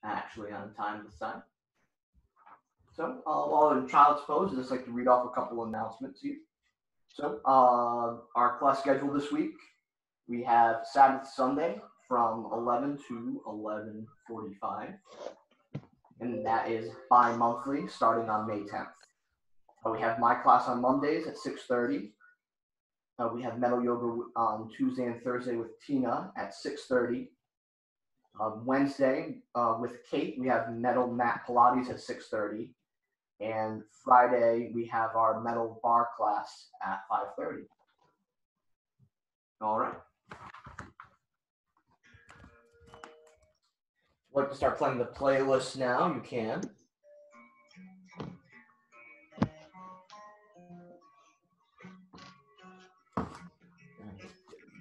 actually on time this time. So while in child's pose, I just like to read off a couple announcements here. So our class schedule this week, we have Sabbath Sunday from 11 to 11:45, and that is bi-monthly starting on May 10th. We have my class on Mondays at 6:30. We have Metal Yoga on Tuesday and Thursday with Tina at 6:30. Wednesday with Kate, we have Metal Mat Pilates at 6:30. And Friday, we have our Metal Barre class at 5:30. All right. If you'd like to start playing the playlist now, you can.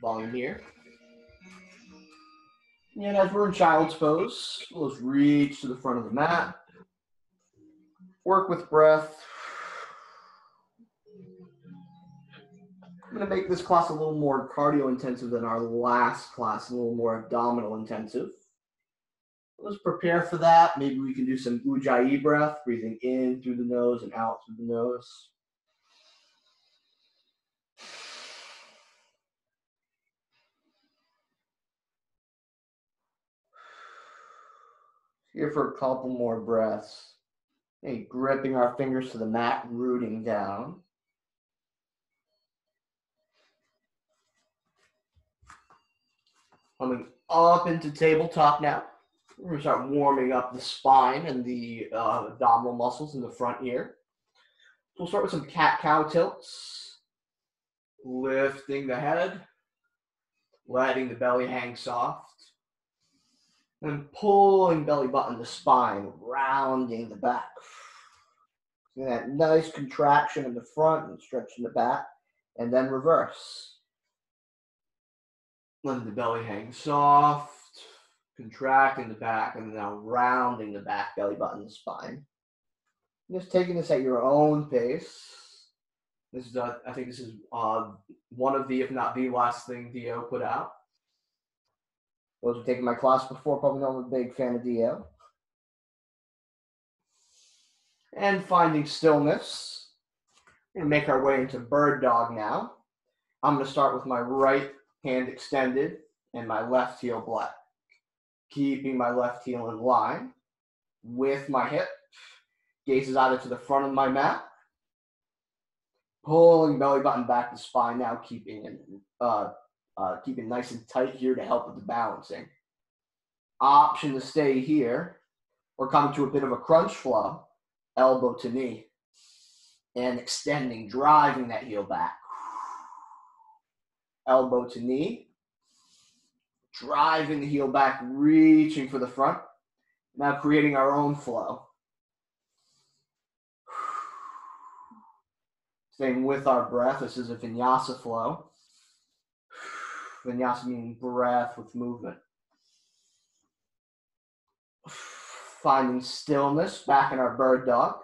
Volume here. And as we're in child's pose, we'll just reach to the front of the mat. Work with breath. I'm going to make this class a little more cardio intensive than our last class, a little more abdominal intensive. Let's prepare for that. Maybe we can do some Ujjayi breath, breathing in through the nose and out through the nose. Here for a couple more breaths. Okay, gripping our fingers to the mat, rooting down. Coming up into tabletop now. We're going to start warming up the spine and the abdominal muscles in the front here. We'll start with some cat-cow tilts. Lifting the head, letting the belly hang soft. And pulling belly button to spine, rounding the back. See that nice contraction in the front and stretch in the back, and then reverse. Letting the belly hang soft, contracting the back, and now rounding the back, belly button to spine. Just taking this at your own pace. This is, I think this is one of the, if not the last thing Dio put out. Those who have taken my class before probably know I'm a big fan of Dio. And finding stillness. We're going to make our way into bird dog now. I'm going to start with my right hand extended and my left heel black. Keeping my left heel in line with my hip. Gaze is either to the front of my mat. Pulling belly button back to spine now, keeping nice and tight here to help with the balancing. Option to stay here. We're coming to a bit of a crunch flow, elbow to knee, and extending, driving that heel back. Elbow to knee, driving the heel back, reaching for the front. Now creating our own flow. Staying with our breath. This is a vinyasa flow. Vinyasa meaning breath with movement. Finding stillness back in our bird dog.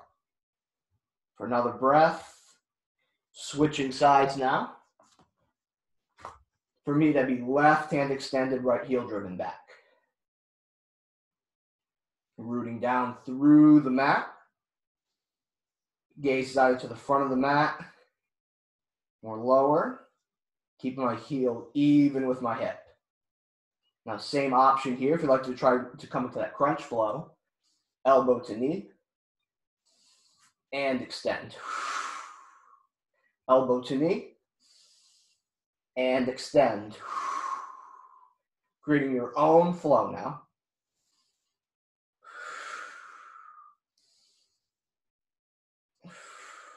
For another breath. Switching sides now. For me, that'd be left hand extended, right heel driven back. Rooting down through the mat. Gaze is either to the front of the mat or lower. Keeping my heel even with my hip. Now, same option here if you'd like to try to come into that crunch flow. Elbow to knee. And extend. Elbow to knee. And extend. Creating your own flow now.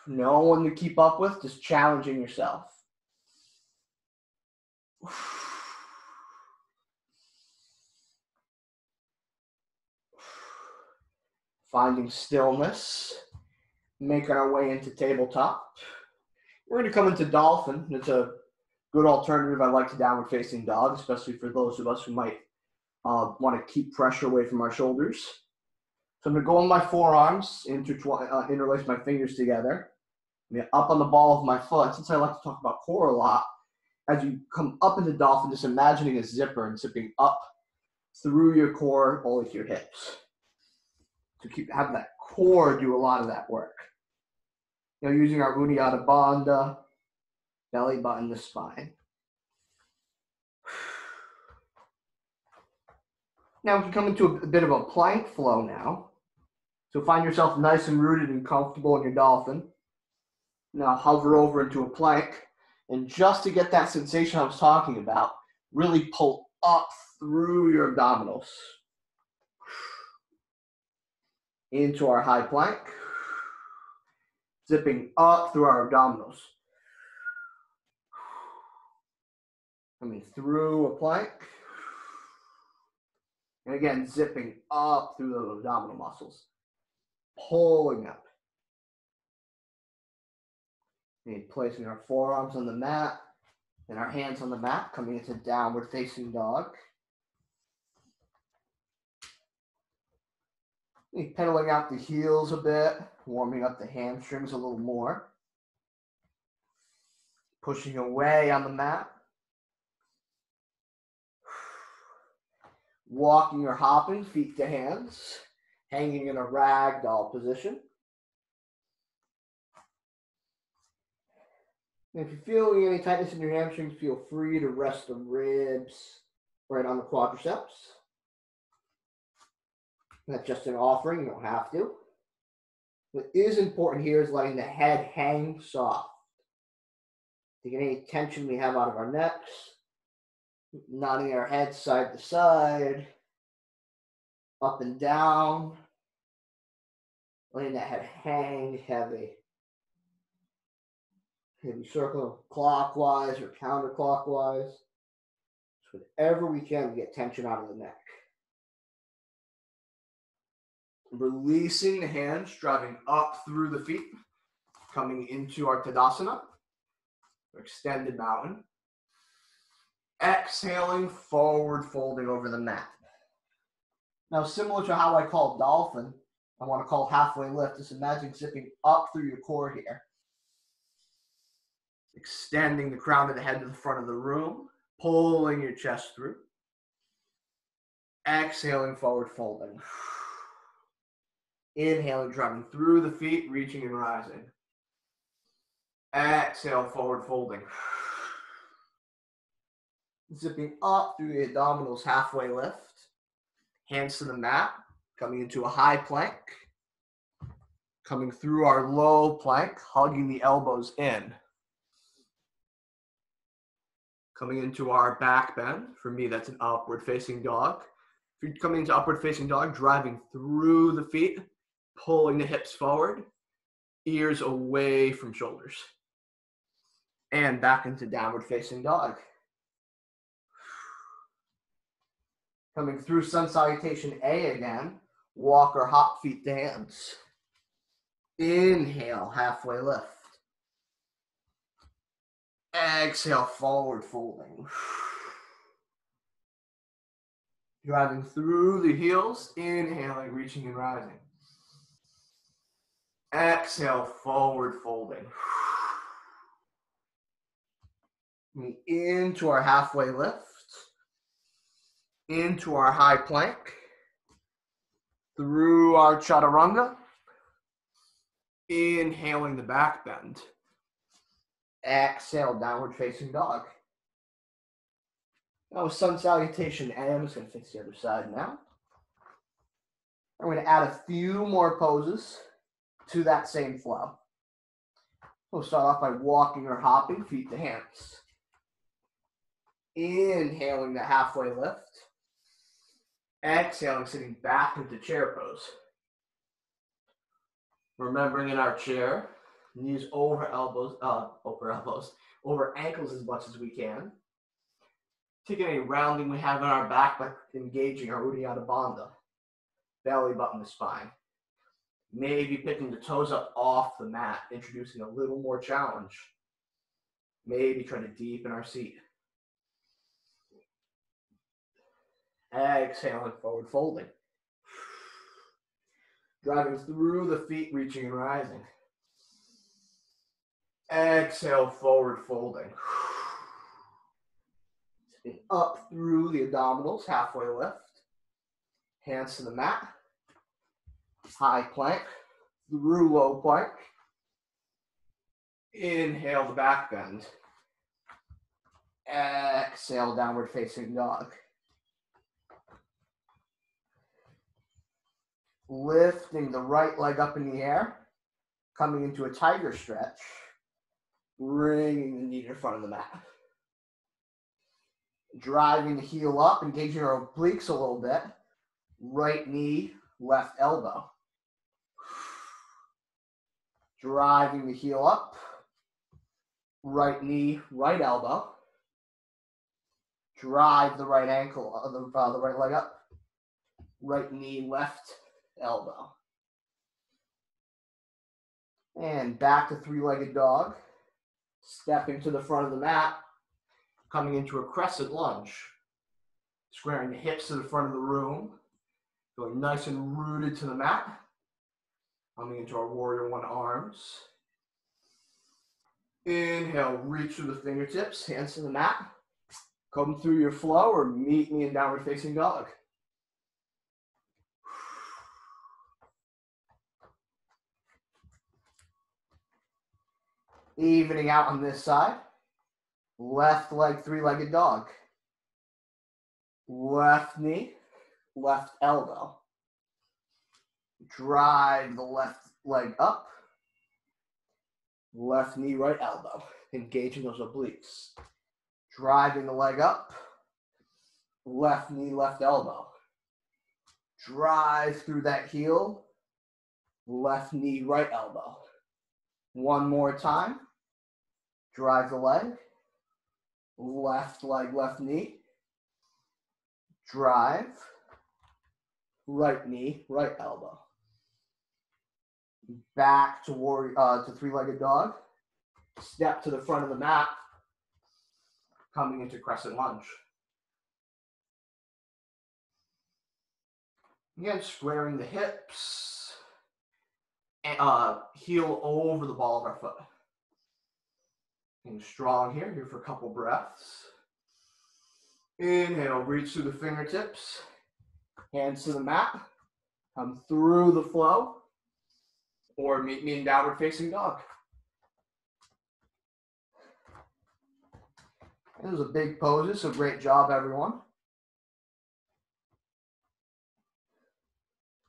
No one to keep up with, just challenging yourself. Finding stillness. Making our way into tabletop. We're going to come into dolphin. It's a good alternative. I like to downward facing dog, especially for those of us who might want to keep pressure away from our shoulders. So I'm going to go on my forearms, interlace my fingers together. Up on the ball of my foot. Since I like to talk about core a lot, as you come up into dolphin, just imagining a zipper and zipping up through your core all the way to your hips. So have that core do a lot of that work. Using our Uddiyana Bandha, belly button to spine. Now we can come into a bit of a plank flow now. So find yourself nice and rooted and comfortable in your dolphin. Now hover over into a plank. And just to get that sensation I was talking about, really pull up through your abdominals. Into our high plank. Zipping up through our abdominals. Coming through a plank. And again, zipping up through the abdominal muscles. Pulling up. And placing our forearms on the mat and our hands on the mat, coming into downward facing dog. And pedaling out the heels a bit, warming up the hamstrings a little more. Pushing away on the mat. Walking or hopping, feet to hands, hanging in a ragdoll position. And if you're feeling any tightness in your hamstrings, feel free to rest the ribs right on the quadriceps. That's just an offering, you don't have to. What is important here is letting the head hang soft. Taking any tension we have out of our necks, nodding our head side to side, up and down, letting that head hang heavy. Maybe circle clockwise or counterclockwise. So whatever we can to get tension out of the neck. Releasing the hands, driving up through the feet, coming into our Tadasana, extended mountain. Exhaling, forward folding over the mat. Now, similar to how I call dolphin, I want to call halfway lift. Just imagine zipping up through your core here. Extending the crown of the head to the front of the room, pulling your chest through. Exhaling, forward folding. Inhaling, driving through the feet, reaching and rising. Exhale, forward folding. Zipping up through the abdominals, halfway lift. Hands to the mat, coming into a high plank. Coming through our low plank, hugging the elbows in. Coming into our back bend. For me, that's an upward facing dog. If you're coming into upward facing dog, driving through the feet, pulling the hips forward, ears away from shoulders. And back into downward facing dog. Coming through sun salutation A again, walk or hop feet to hands. Inhale, halfway lift. Exhale, forward folding. Driving through the heels, inhaling, reaching and rising. Exhale, forward folding. Into our halfway lift. Into our high plank, through our chaturanga, inhaling the back bend. Exhale, downward facing dog. Now with sun salutation A, I'm just going to face the other side now. I'm going to add a few more poses to that same flow. We'll start off by walking or hopping, feet to hands. Inhaling the halfway lift. Exhaling, sitting back into chair pose. Remembering in our chair, knees over ankles as much as we can. Taking any rounding we have in our back by engaging our Uddiyana Bandha, belly button to spine. Maybe picking the toes up off the mat, introducing a little more challenge. Maybe trying to deepen our seat. Exhaling, forward folding. Driving through the feet, reaching and rising. Exhale, forward folding. Sitting up through the abdominals, halfway lift. Hands to the mat. high plank through low plank. Inhale the back bend. Exhale, downward facing dog. Lifting the right leg up in the air, coming into a tiger stretch, bringing the knee to the front of the mat. Driving the heel up, engaging our obliques a little bit. Right knee, left elbow. Driving the heel up. Right knee, right elbow. Drive the right ankle, the right leg up. Right knee, left elbow. And back to three-legged dog. Stepping to the front of the mat. Coming into a crescent lunge. Squaring the hips to the front of the room. Going nice and rooted to the mat. Coming into our warrior one arms. Inhale, reach through the fingertips, hands to the mat. Come through your flow or meet me in downward facing dog. Evening out on this side. Left leg, three-legged dog. Left knee, left elbow. Drive the left leg up. Left knee, right elbow. Engaging those obliques. Driving the leg up. Left knee, left elbow. Drive through that heel. Left knee, right elbow. One more time. Drive the leg. Left leg, left knee. Drive. Right knee, right elbow. Back to three-legged dog. Step to the front of the mat. Coming into crescent lunge. Again, squaring the hips. And, heel over the ball of our foot. Being strong here for a couple breaths. Inhale, reach through the fingertips. Hands to the mat. Come through the flow. Or meet me in downward facing dog. Those are big poses, so great job, everyone.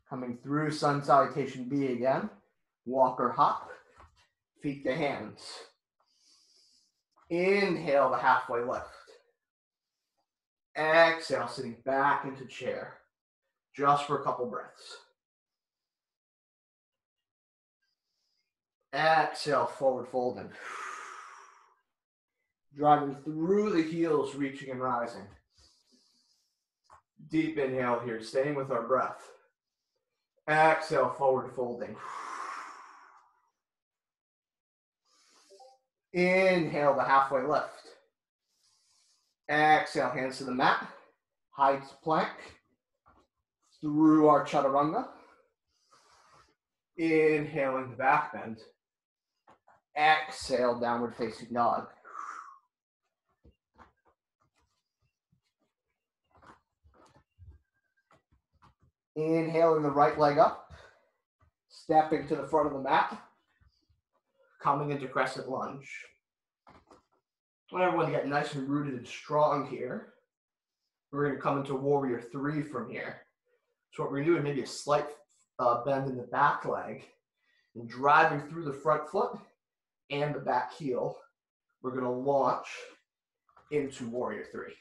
Coming through sun salutation B again. Walk or hop. Feet to hands. Inhale the halfway lift. Exhale, sitting back into chair. Just for a couple breaths. Exhale, forward folding. Driving through the heels, reaching and rising. Deep inhale here, staying with our breath. Exhale, forward folding. Inhale, the halfway lift. Exhale, hands to the mat. High plank. Through our chaturanga. Inhaling the back bend. Exhale, downward facing dog. Inhaling the right leg up. Stepping to the front of the mat. Coming into crescent lunge. I want everyone to get nice and rooted and strong here. We're going to come into warrior three from here. So what we're going to do is maybe a slight bend in the back leg. And driving through the front foot and the back heel, we're going to launch into warrior three.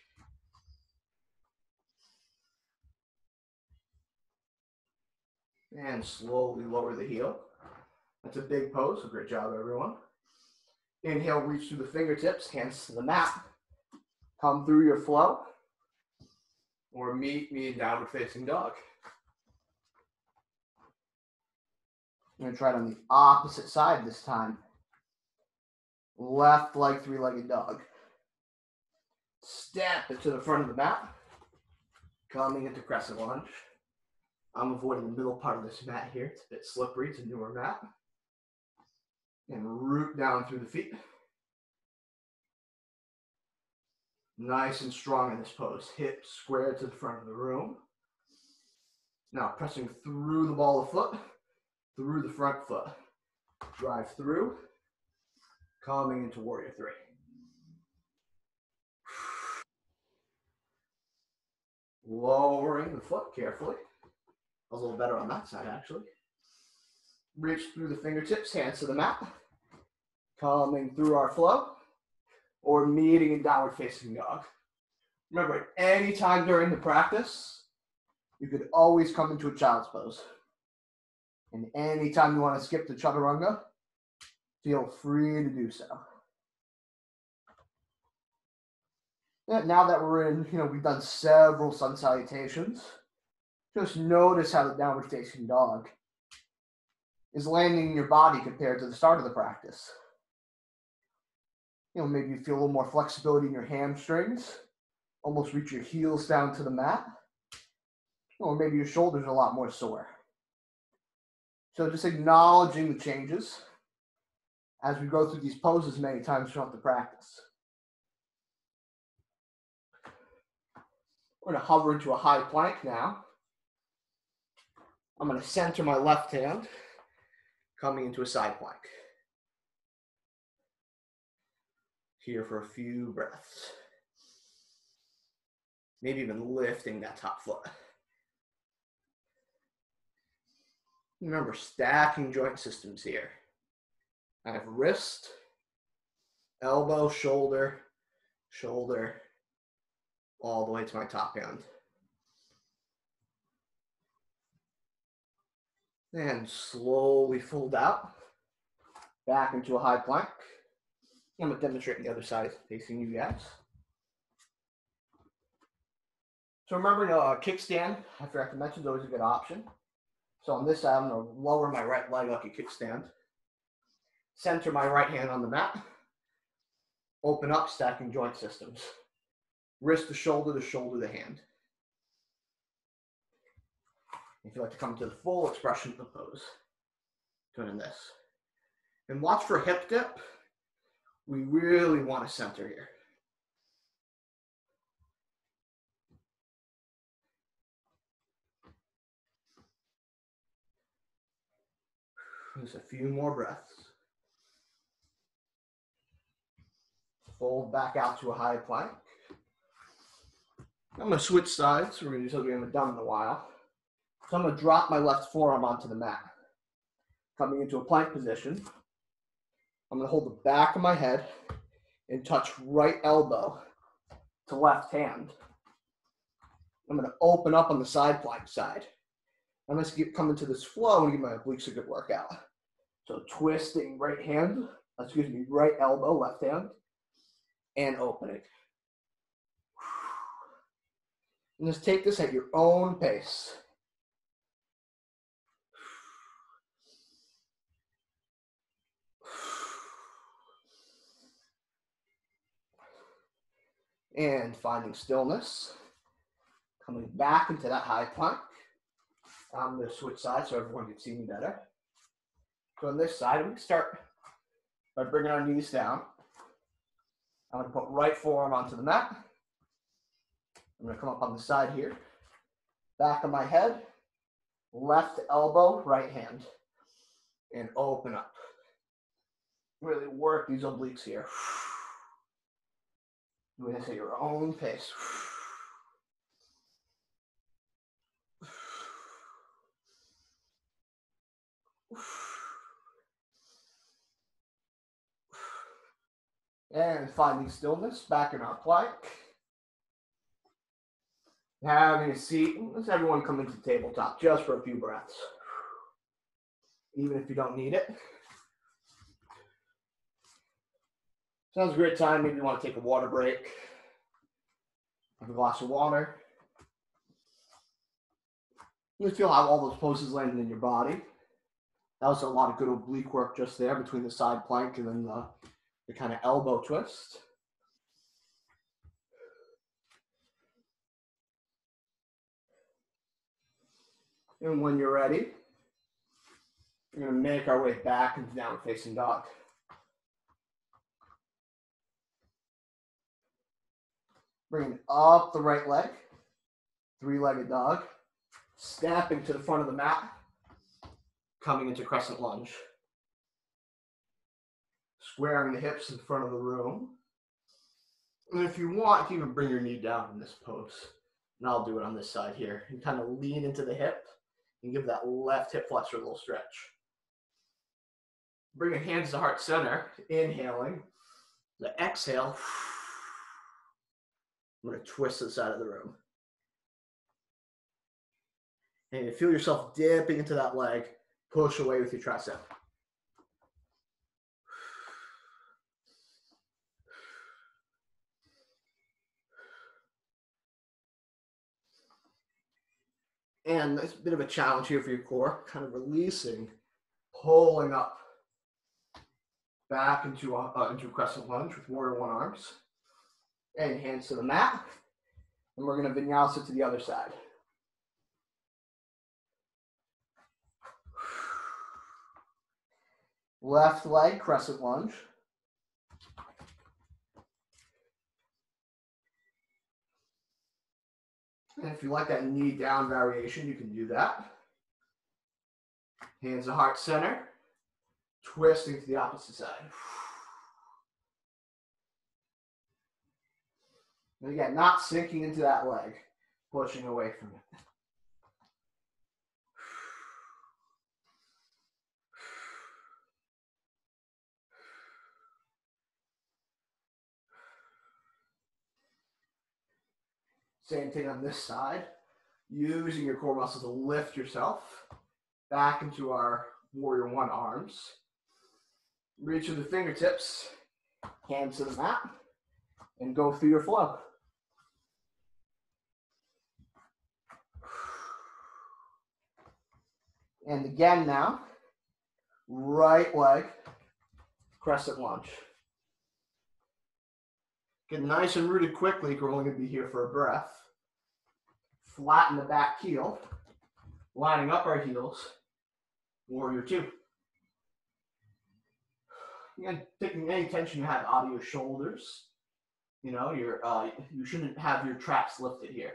And slowly lower the heel. That's a big pose, so great job, everyone. Inhale, reach through the fingertips, hands to the mat. Come through your flow. Or meet me in downward facing dog. I'm going to try it on the opposite side this time. Left leg, three-legged dog. Step it to the front of the mat. Coming into crescent lunge. I'm avoiding the middle part of this mat here. It's a bit slippery. It's a newer mat. And root down through the feet. Nice and strong in this pose. Hips square to the front of the room. Now pressing through the ball of foot. through the front foot. Drive through, coming into warrior three. Lowering the foot carefully. I was a little better on that side, actually. Reach through the fingertips, hands to the mat. Coming through our flow, or meeting in downward facing dog. Remember, at any time during the practice, you could always come into a child's pose. And anytime you want to skip the chaturanga, feel free to do so. Yeah, now that we're in, we've done several sun salutations. Just notice how the downward facing dog is landing in your body compared to the start of the practice. Maybe you feel a little more flexibility in your hamstrings, almost reach your heels down to the mat, or maybe your shoulders are a lot more sore. So just acknowledging the changes as we go through these poses many times throughout the practice. We're going to hover into a high plank now. I'm going to center my left hand, coming into a side plank. Here for a few breaths. Maybe even lifting that top foot. Remember, stacking joint systems here. I have wrist, elbow, shoulder, shoulder, all the way to my top hand. And slowly fold out, back into a high plank. I'm going to demonstrate the other side facing you guys. So remember, a kickstand, I forgot to mention, is always a good option. So on this side, I'm going to lower my right leg like a kickstand. Center my right hand on the mat. Open up, stacking joint systems. Wrist to shoulder the hand. If you like to come to the full expression of the pose, doing this. And watch for hip dip. We really want to center here. Just a few more breaths. Fold back out to a high plank. I'm going to switch sides. We're going to do something we haven't done in a while. So I'm going to drop my left forearm onto the mat. Coming into a plank position. I'm going to hold the back of my head and touch right elbow to left hand. I'm going to open up on the side plank side. I'm going to come into this flow and give my obliques a good workout. So twisting right elbow, left hand, and opening. And just take this at your own pace. And finding stillness. Coming back into that high plank. I'm going to switch sides so everyone can see me better. So on this side, we can start by bringing our knees down. I'm going to put right forearm onto the mat. I'm going to come up on the side here. Back of my head, left elbow, right hand. And open up. Really work these obliques here. Do this at your own pace. And finding stillness back in our plank. Having a seat. Let's everyone come into the tabletop just for a few breaths. Even if you don't need it. Sounds a great time. Maybe you want to take a water break. Have a glass of water. You feel how all those poses landed in your body. That was a lot of good oblique work just there between the side plank and then the kind of elbow twist. And when you're ready, we're going to make our way back into downward facing dog. Bringing up the right leg, three-legged dog, snapping to the front of the mat, coming into crescent lunge. Squaring the hips in front of the room. And if you want, you can even bring your knee down in this pose. And I'll do it on this side here. And kind of lean into the hip and give that left hip flexor a little stretch. Bring your hands to heart center, inhaling. The exhale, I'm going to twist to the side of the room. And you feel yourself dipping into that leg, push away with your tricep. And it's a bit of a challenge here for your core, kind of releasing, pulling up back into crescent lunge with warrior one arms. And hands to the mat. And we're going to vinyasa to the other side. Left leg, crescent lunge. And if you like that knee down variation, you can do that. Hands to heart center, twisting to the opposite side. And again, not sinking into that leg, pushing away from it. Same thing on this side. Using your core muscles to lift yourself back into our warrior one arms. Reach with the fingertips, hands to the mat, and go through your flow. And again now, right leg, crescent lunge. Get nice and rooted quickly, we're only going to be here for a breath. Flatten the back heel, lining up our heels, warrior two. Again, taking any tension you have out of your shoulders. You know, you shouldn't have your traps lifted here.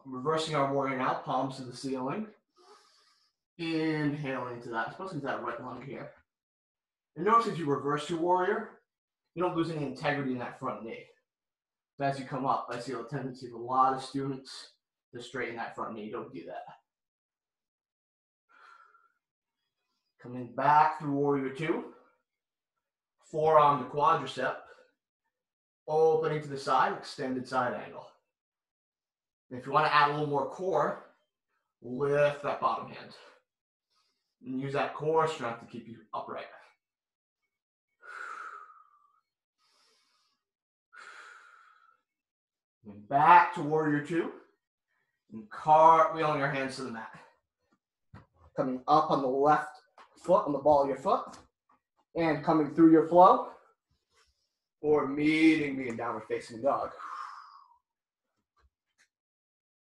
Reversing our warrior now, palms to the ceiling. Inhaling to that, especially into that right lung here. And notice as you reverse your warrior, you don't lose any integrity in that front knee. So as you come up, I see a tendency of a lot of students to straighten that front knee. Don't do that. Coming back through warrior two. Forearm to quadricep. Opening to the side, extended side angle. And if you want to add a little more core, lift that bottom hand. And use that core strength to keep you upright. And back to warrior two. And cartwheeling your hands to the mat. Coming up on the left foot, on the ball of your foot. And coming through your flow. Or meeting me in downward facing dog.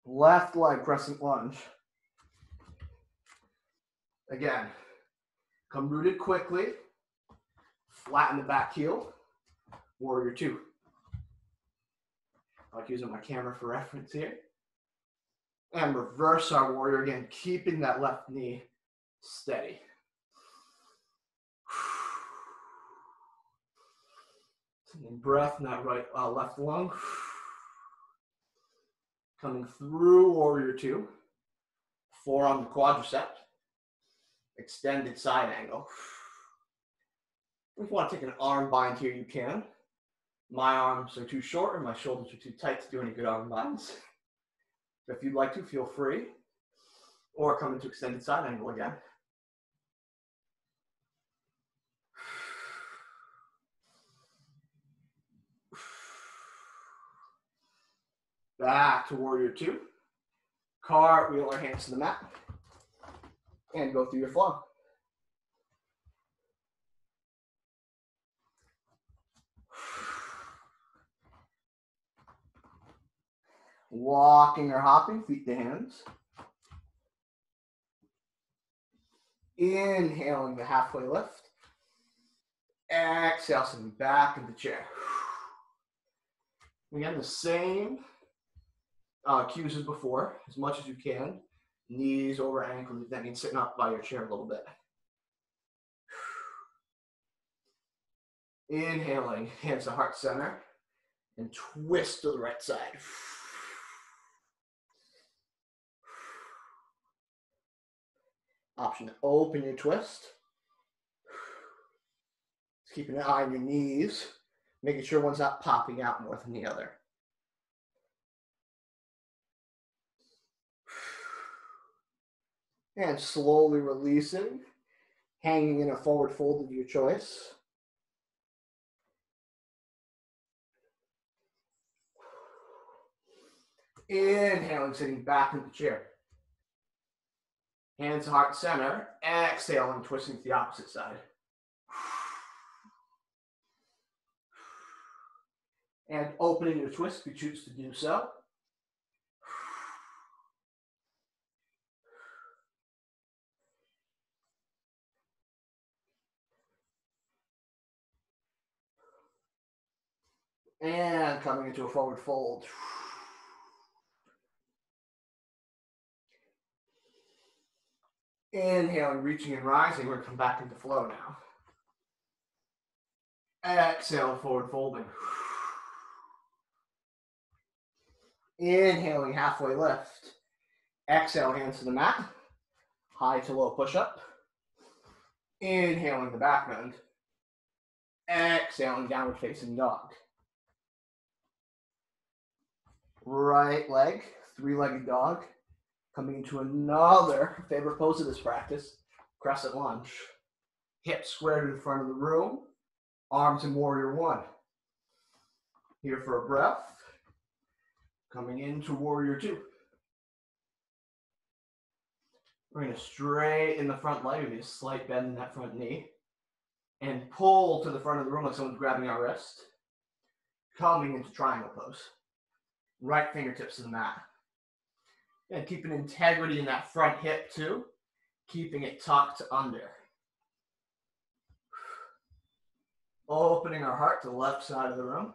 Left leg crescent lunge. Again, come rooted quickly. Flatten the back heel. Warrior two. I like using my camera for reference here. And reverse our warrior again, keeping that left knee steady. Taking breath in that left lung. Coming through warrior two. Forearm to quadricep. Extended side angle. If you want to take an arm bind here, you can. My arms are too short and my shoulders are too tight to do any good arm binds. But if you'd like to, feel free. Or come into extended side angle again. Back to warrior two. Cartwheel our hands to the mat. And go through your flow. Walking or hopping, feet to hands. Inhaling the halfway lift. Exhale, sitting back in the chair. Again, the same cues as before, as much as you can. Knees over ankles. That means sitting up by your chair a little bit. Inhaling, hands to heart center, and twist to the right side. Option to open your twist. Just keeping an eye on your knees, making sure one's not popping out more than the other. And slowly releasing, hanging in a forward fold of your choice. Inhaling, sitting back in the chair. Hands to heart center. Exhaling, twisting to the opposite side. And opening your twist if you choose to do so. And coming into a forward fold. Inhaling, reaching and rising. We're going to come back into flow now. Exhale, forward folding. Inhaling, halfway lift. Exhale, hands to the mat. High to low push-up. Inhaling the back bend. Exhaling, downward facing dog. Right leg, three-legged dog. Coming into another favorite pose of this practice, crescent lunge. Hips squared in front of the room. Arms in warrior one. Here for a breath. Coming into warrior two. We're going to straighten the front leg with a slight bend in that front knee. And pull to the front of the room like someone's grabbing our wrist. Coming into triangle pose. Right fingertips to the mat. And keeping integrity in that front hip too. Keeping it tucked under. Opening our heart to the left side of the room.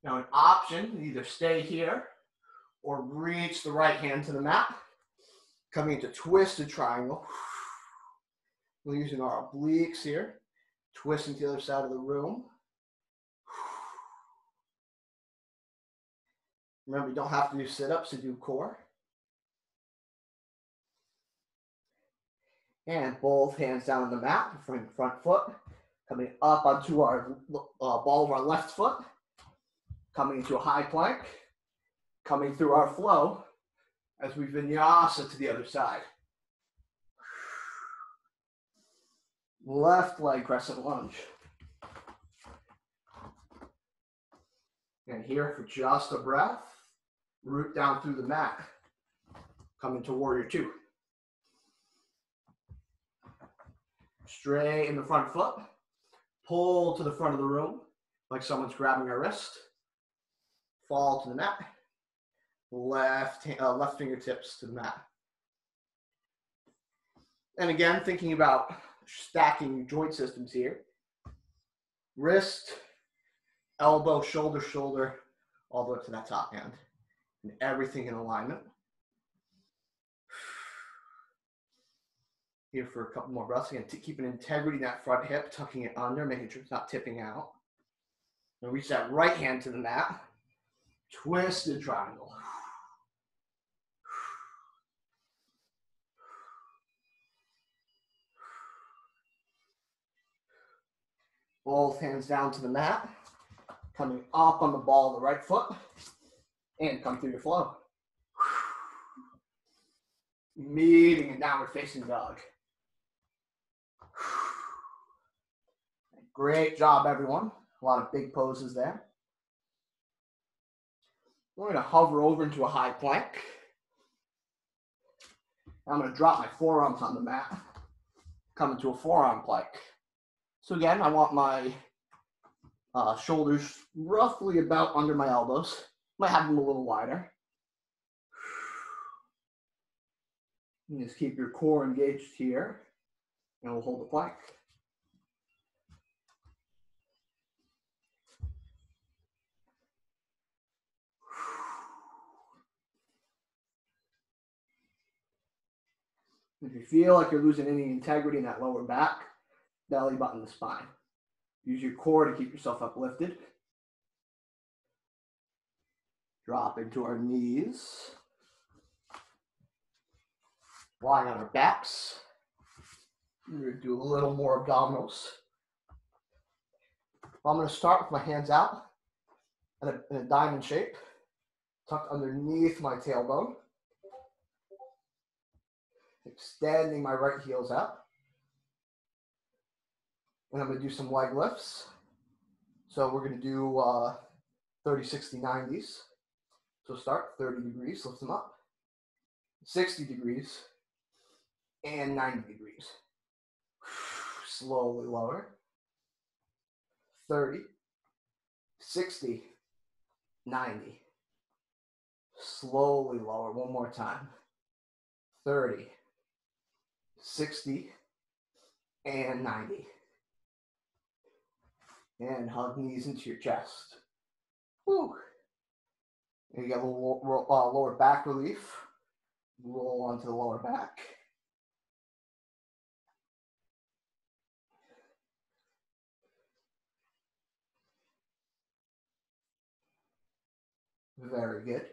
Now an option, either stay here or reach the right hand to the mat. Coming into twisted triangle. We're using our obliques here. Twisting to the other side of the room. Remember, you don't have to do sit-ups to do core. And both hands down on the mat, front foot. Coming up onto our ball of our left foot. Coming into a high plank. Coming through our flow as we vinyasa to the other side. Left leg crescent lunge. And here for just a breath, root down through the mat. Come into warrior two. Straighten the front foot. Pull to the front of the room like someone's grabbing our wrist. Fall to the mat. Left fingertips to the mat. And again, thinking about stacking joint systems here. Wrist, elbow, shoulder, shoulder, all the way up to that top hand. And everything in alignment. Here for a couple more breaths. Again, keeping integrity in that front hip, tucking it under, making sure it's not tipping out. Now reach that right hand to the mat. Twisted triangle. Both hands down to the mat. Coming up on the ball of the right foot. And come through your flow. Meeting a downward facing dog. Great job, everyone. A lot of big poses there. We're going to hover over into a high plank. I'm going to drop my forearms on the mat. Come into a forearm plank. So again, I want my shoulders roughly about under my elbows. Might have them a little wider. And just keep your core engaged here. And we'll hold the plank. If you feel like you're losing any integrity in that lower back, belly button, the spine, use your core to keep yourself uplifted. Drop into our knees. Lying on our backs. We're going to do a little more abdominals. I'm going to start with my hands out in a diamond shape, tucked underneath my tailbone. Extending my right heels out. And I'm going to do some leg lifts. So we're going to do 30, 60, 90s. So start 30 degrees, lift them up. 60 degrees and 90 degrees. Slowly lower. 30, 60, 90. Slowly lower. One more time. 30, 60, and 90. And hug knees into your chest. Woo. And you got a little lower back relief. Roll onto the lower back. Very good.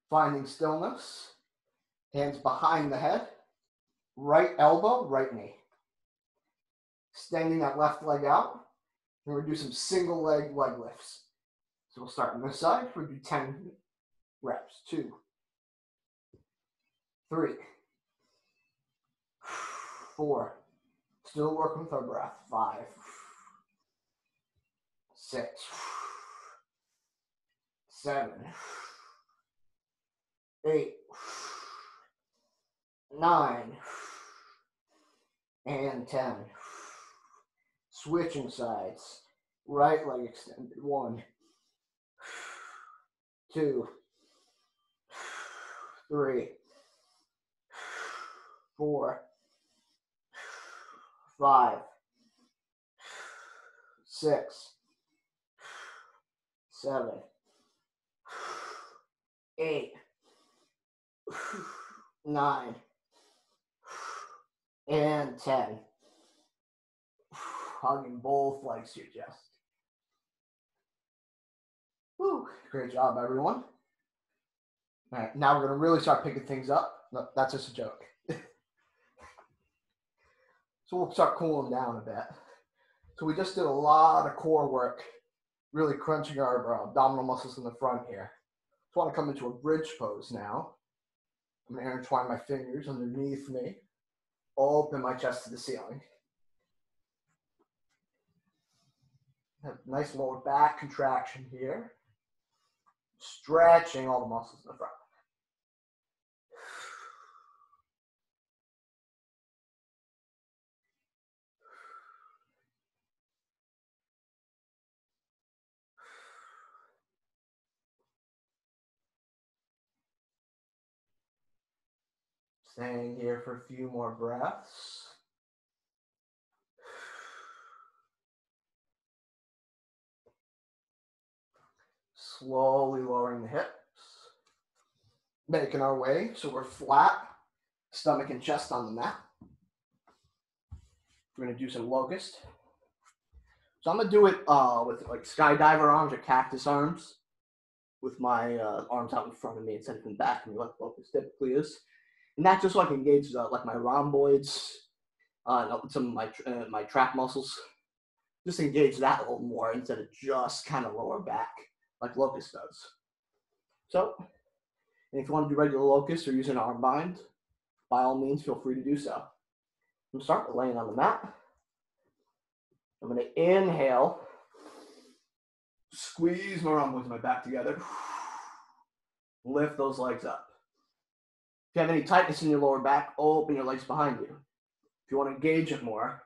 Finding stillness. Hands behind the head. Right elbow, right knee. Extending that left leg out. And we're going to do some single leg lifts. So we'll start on this side. We'll do 10 reps. 2, 3, 4. Still working with our breath. 5, 6, 7, 8, 9, and 10. Switching sides. Right leg extended. 1, 2, 3, 4, 5, 6, 7, 8, 9, and 10. Hugging both legs to your chest. Woo, great job, everyone. All right, now we're going to really start picking things up. No, that's just a joke. So we'll start cooling down a bit. So we just did a lot of core work, really crunching our abdominal muscles in the front here. So I want to come into a bridge pose now. I'm going to intertwine my fingers underneath me, open my chest to the ceiling. Have a nice lower back contraction here. Stretching all the muscles in the front. Staying here for a few more breaths. Slowly lowering the hips. Making our way so we're flat, stomach and chest on the mat. We're going to do some locust. So I'm going to do it with like skydiver arms or cactus arms, with my arms out in front of me instead of in back of me like locust typically is. And that's just so I can engage like my rhomboids, some of my trap muscles. Just engage that a little more instead of just kind of lower back like locust does. So, and if you want to do regular locust or use an arm bind, by all means, feel free to do so. I'm going to start laying on the mat. I'm going to inhale, squeeze my rhomboids and my back together, lift those legs up. If you have any tightness in your lower back, open your legs behind you. If you want to engage it more,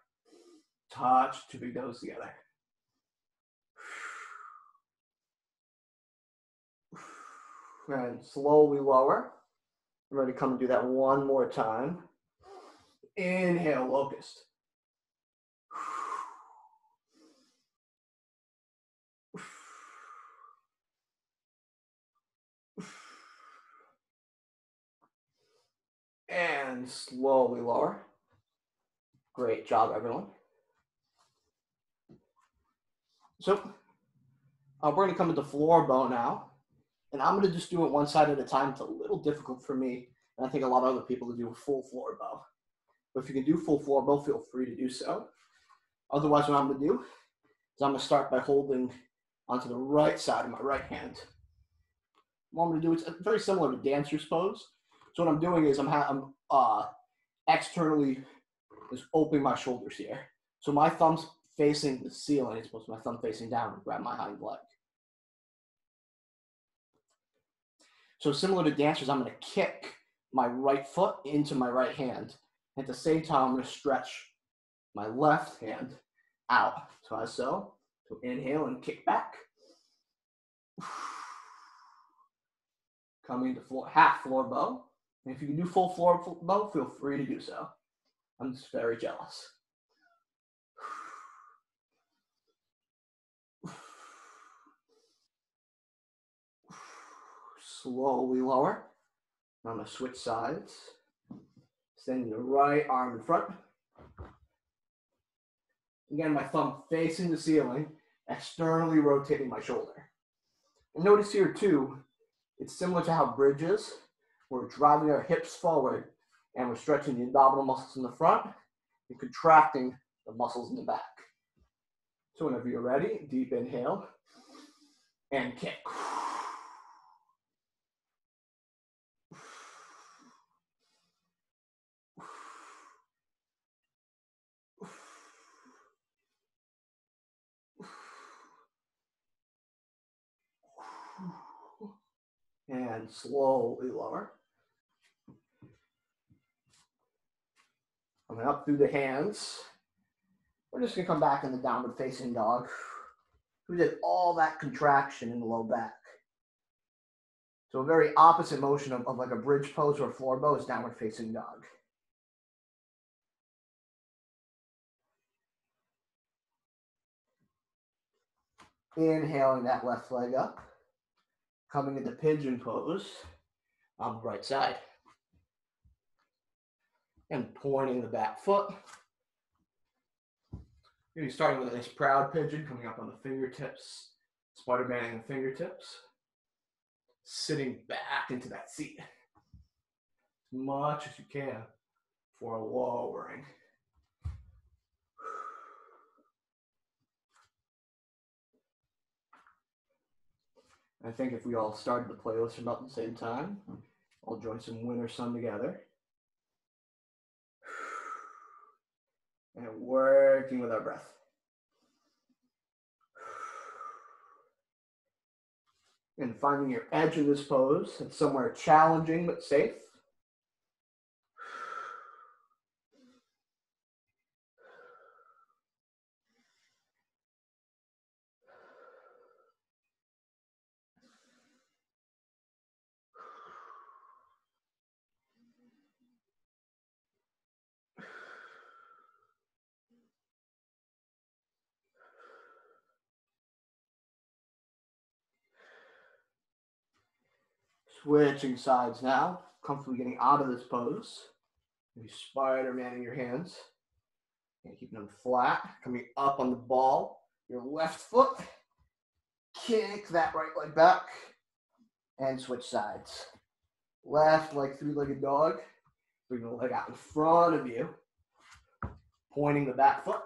touch 2 big toes together. And slowly lower. I'm ready to come and do that one more time. Inhale, locust. And slowly lower. Great job, everyone. So we're going to come into floor bow now. And I'm going to just do it one side at a time. It's a little difficult for me, and I think a lot of other people to do a full floor bow. But if you can do full floor bow, feel free to do so. Otherwise, what I'm going to do is I'm going to start by holding onto the right side of my right hand. What I'm going to do is very similar to dancer's pose. So what I'm doing is I'm externally just opening my shoulders here. So my thumb's facing the ceiling. It's supposed to be my thumb facing down and grab my hind leg. So similar to dancers, I'm going to kick my right foot into my right hand. At the same time, I'm going to stretch my left hand out. So as so. So inhale and kick back. Coming to floor, half floor bow. And if you can do full floor bow, feel free to do so. I'm just very jealous. Slowly lower. I'm going to switch sides. Extending the right arm in front. Again, my thumb facing the ceiling, externally rotating my shoulder. And notice here too, it's similar to how bridge is. We're driving our hips forward and we're stretching the abdominal muscles in the front and contracting the muscles in the back. So whenever you're ready, deep inhale and kick. And slowly lower. Coming up through the hands. We're just going to come back in the downward facing dog. We did all that contraction in the low back. So a very opposite motion of like a bridge pose or a floor bow is downward facing dog. Inhaling that left leg up. Coming into pigeon pose on the right side. And pointing the back foot. Maybe starting with a nice proud pigeon, coming up on the fingertips. Spider-Man the fingertips. Sitting back into that seat. As much as you can for lowering. I think if we all started the playlist about the same time, I'll join some winter sun together. And working with our breath. And finding your edge in this pose. It's somewhere challenging but safe. Switching sides now, comfortably getting out of this pose. Maybe Spider-Man your hands. And keeping them flat, coming up on the ball. Your left foot. Kick that right leg back. And switch sides. Left leg, three-legged dog. Bring the leg out in front of you. Pointing the back foot.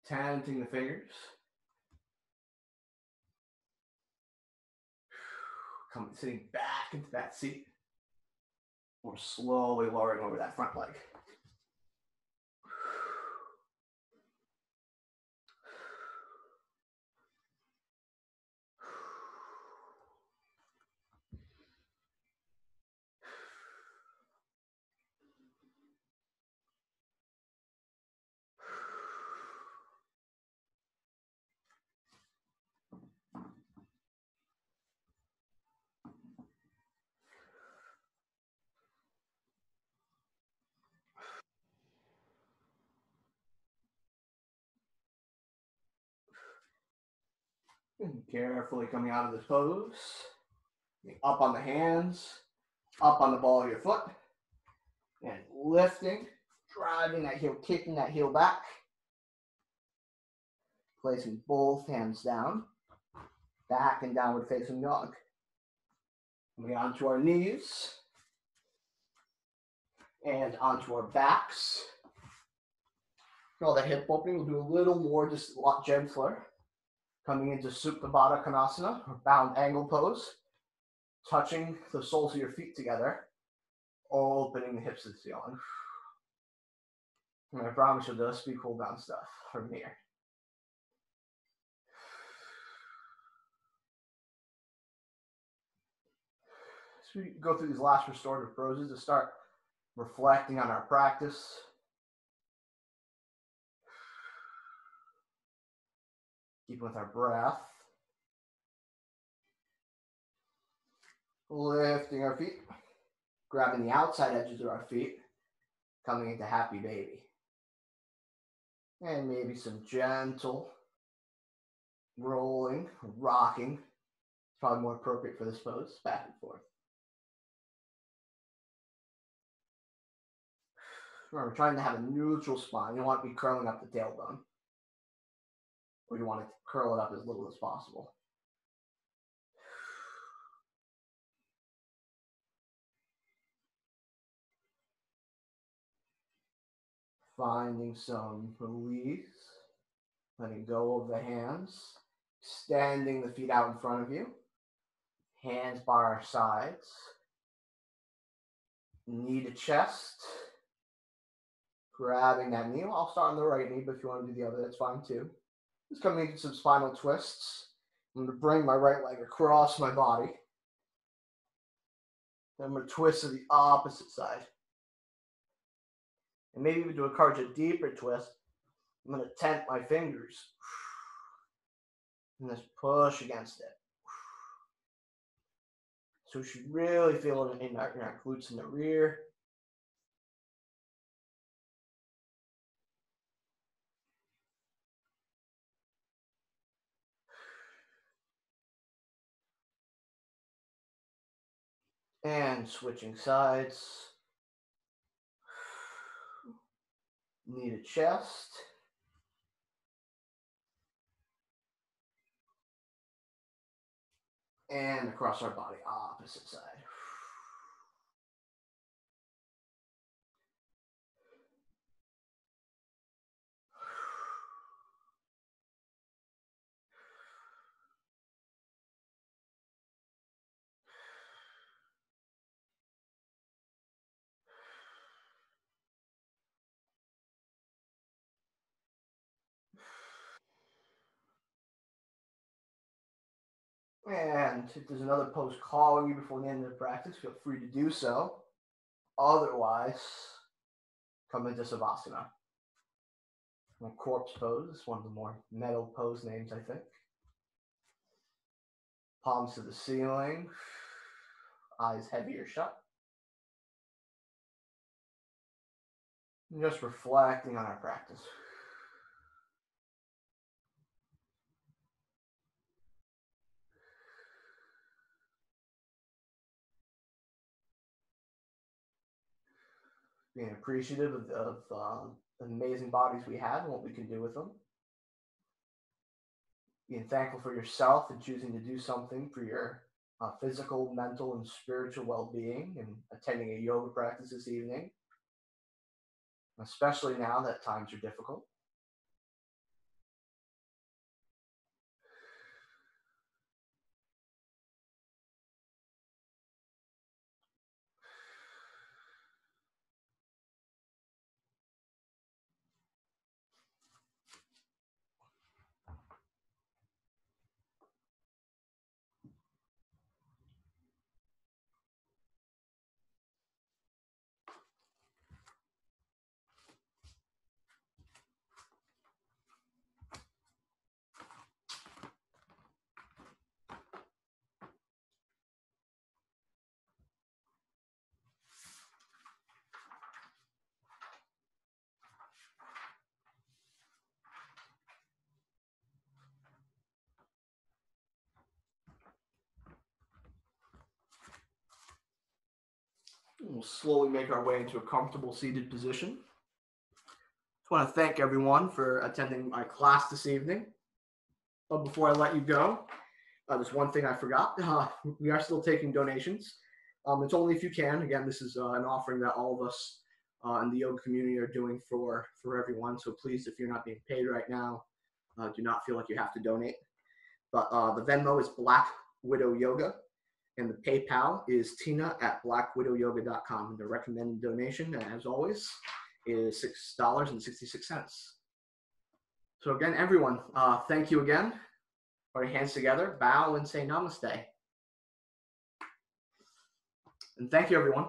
Tenting the fingers. Sitting back into that seat. Or slowly lowering over that front leg. And carefully coming out of this pose. Up on the hands. up on the ball of your foot, and lifting, driving that heel, kicking that heel back, placing both hands down, back in downward facing dog. Moving on to our knees and onto our backs. Feel that hip opening. We'll do a little more, just a lot gentler. Coming into Supta Baddha Konasana, or bound angle pose. Touching the soles of your feet together, opening the hips to the ceiling. And I promise you'll just be cool down stuff from here. So we go through these last restorative poses to start reflecting on our practice. Keeping with our breath. Lifting our feet. Grabbing the outside edges of our feet. Coming into happy baby. And maybe some gentle rolling, rocking. It's probably more appropriate for this pose. Back and forth. Remember, trying to have a neutral spine. You don't want to be curling up the tailbone. Or you want to curl it up as little as possible. Finding some release. Letting go of the hands. Extending the feet out in front of you. Hands by our sides. Knee to chest. Grabbing that knee. I'll start on the right knee, but if you want to do the other, that's fine too. Just coming into some spinal twists. I'm going to bring my right leg across my body. Then I'm going to twist to the opposite side. And maybe we do a deeper twist. I'm going to tent my fingers. And just push against it. So we should really feel it in our glutes in the rear. And switching sides. Knee to chest. And across our body, opposite side. And if there's another pose calling you before the end of the practice, feel free to do so. Otherwise, come into Savasana. Corpse pose, one of the more metal pose names, I think. Palms to the ceiling, eyes heavy or shut. And just reflecting on our practice. Being appreciative of the amazing bodies we have and what we can do with them. Being thankful for yourself and choosing to do something for your physical, mental, and spiritual well-being, and attending a yoga practice this evening, especially now that times are difficult. We'll slowly make our way into a comfortable seated position. I want to thank everyone for attending my class this evening. But before I let you go, there's one thing I forgot. We are still taking donations. It's only if you can. Again, this is an offering that all of us in the yoga community are doing for everyone. So please, if you're not being paid right now, do not feel like you have to donate. But the Venmo is Black Widow Yoga, and the PayPal is tina@blackwidowyoga.com. And the recommended donation, as always, is $6.66. So again, everyone, thank you again. Put our hands together, bow, and say namaste. And thank you, everyone.